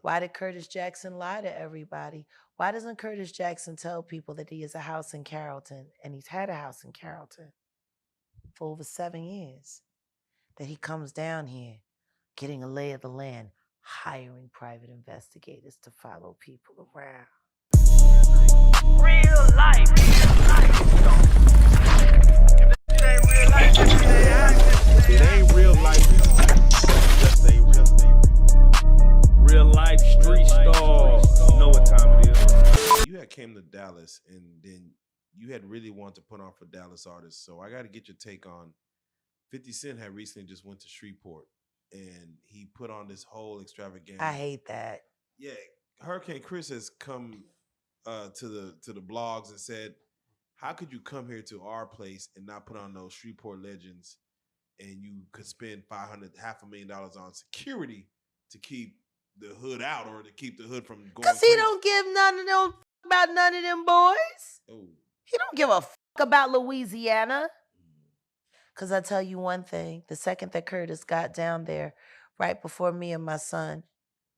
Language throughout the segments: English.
Why did Curtis Jackson lie to everybody? Why doesn't Curtis Jackson tell people that he has a house in Carrollton and he's had a house in Carrollton for over 7 years? That he comes down here getting a lay of the land, hiring private investigators to follow people around. Real life. If it ain't real life, it ain't real life. Just say real life street stars. You know what time it is. You had came to Dallas and then you had really wanted to put on for Dallas artists. So I got to get your take on 50 Cent had recently just went to Shreveport and he put on this whole extravaganza. I hate that. Yeah, Hurricane Chris has come to the blogs and said, how could you come here to our place and not put on those Shreveport legends and you could spend $500,000 on security to keep the hood out or to keep the hood from going Because he don't give none of them about none of them boys. Oh. He don't give a about Louisiana. Because I tell you one thing, the second that Curtis got down there, right before me and my son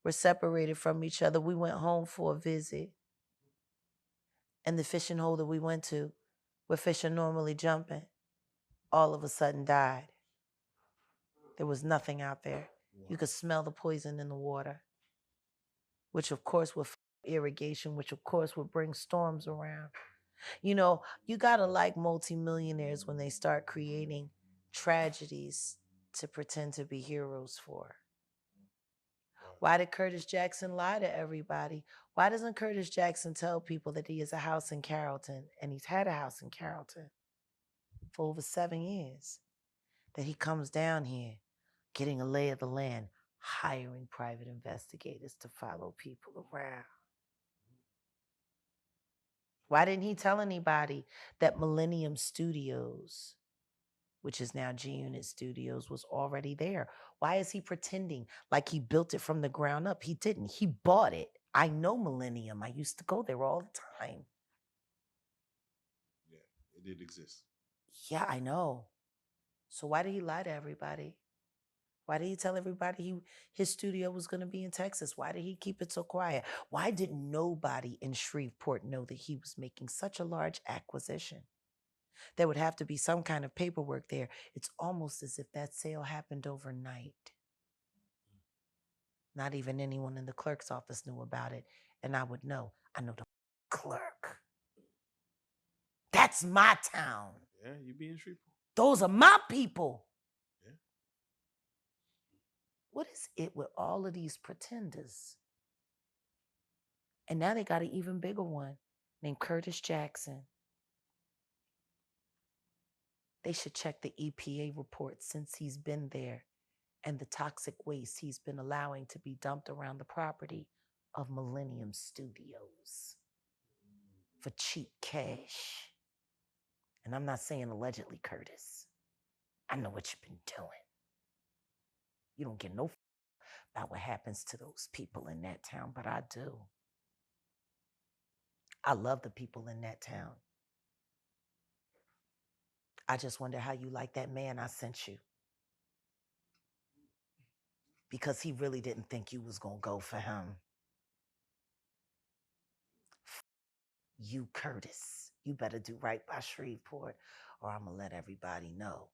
were separated from each other, we went home for a visit. And the fishing hole that we went to, where fish are normally jumping, all of a sudden died. There was nothing out there. You could smell the poison in the water, which of course would irrigation, which of course would bring storms around. You know, you gotta like multimillionaires when they start creating tragedies to pretend to be heroes for. Why did Curtis Jackson lie to everybody? Why doesn't Curtis Jackson tell people that he has a house in Carrollton and he's had a house in Carrollton for over 7 years? That he comes down here getting a lay of the land, hiring private investigators to follow people around. Why didn't he tell anybody that Millennium Studios, which is now G-Unit Studios, was already there? Why is he pretending like he built it from the ground up? He didn't. He bought it. I know Millennium. I used to go there all the time. Yeah, it did exist. Yeah, I know. So why did he lie to everybody? Why did he tell everybody his studio was going to be in Texas? Why did he keep it so quiet? Why did nobody in Shreveport know that he was making such a large acquisition? There would have to be some kind of paperwork there. It's almost as if that sale happened overnight. Not even anyone in the clerk's office knew about it, and I would know. I know the clerk. That's my town. Yeah, you be in Shreveport. Those are my people. Yeah. What is it with all of these pretenders? And now they got an even bigger one named Curtis Jackson. They should check the EPA report since he's been there and the toxic waste he's been allowing to be dumped around the property of Millennium Studios for cheap cash. And I'm not saying allegedly, Curtis. I know what you've been doing. You don't get no about what happens to those people in that town, but I do. I love the people in that town. I just wonder how you like that man I sent you. Because he really didn't think you was going to go for him. You, Curtis, you better do right by Shreveport, or I'm going to let everybody know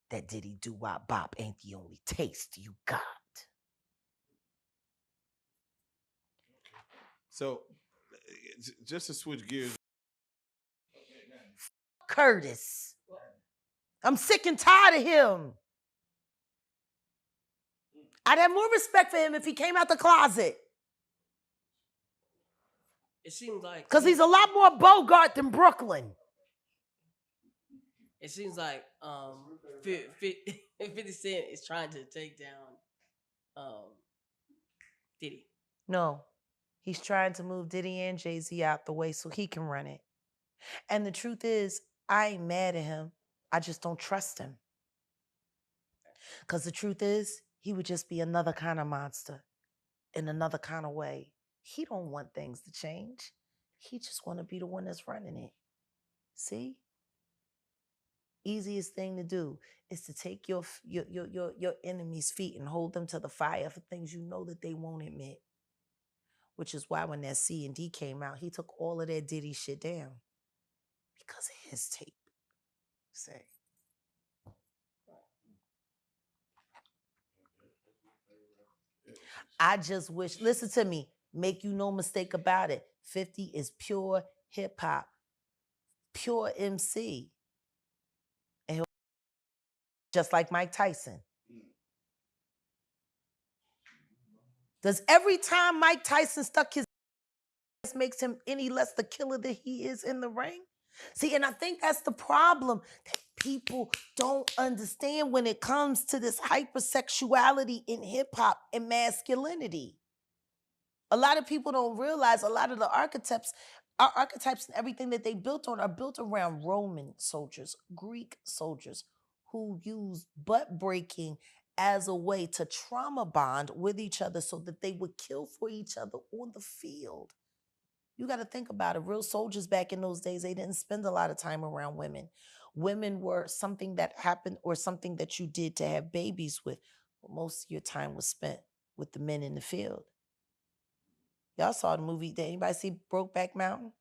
that Diddy Doo-Wop Bop ain't the only taste you got. So, just to switch gears. Curtis. I'm sick and tired of him. I'd have more respect for him if he came out the closet. It seems like... Because he's a lot more Bogart than Brooklyn. It seems like 50 Cent is trying to take down Diddy. No. He's trying to move Diddy and Jay-Z out the way so he can run it. And the truth is, I ain't mad at him. I just don't trust him. Because the truth is, he would just be another kind of monster in another kind of way. He don't want things to change. He just want to be the one that's running it. See? Easiest thing to do is to take your enemy's feet and hold them to the fire for things you know that they won't admit. which is why when that C&D came out, he took all of that Diddy shit down because of his tape. Say. I just wish, listen to me, make you no mistake about it. 50 is pure hip hop, pure MC. And he'll, just like Mike Tyson. Does every time Mike Tyson stuck his ass makes him any less the killer that he is in the ring? See, and I think that's the problem that people don't understand when it comes to this hypersexuality in hip hop and masculinity. A lot of people don't realize a lot of the archetypes and everything that they built on are built around Roman soldiers, Greek soldiers who used butt breaking as a way to trauma bond with each other so that they would kill for each other on the field. You got to think about it. Real soldiers back in those days, they didn't spend a lot of time around women. Women were something that happened or something that you did to have babies with. But most of your time was spent with the men in the field. Y'all saw the movie. Did anybody see Brokeback Mountain?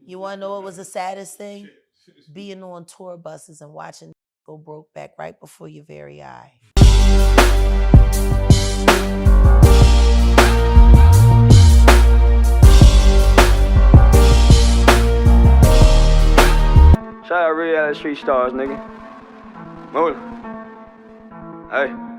You want to know what was the saddest thing? Being on tour buses and watching go broke back right before your very eye. Shout out Reallyfe Street Starz, nigga. Move. Hey.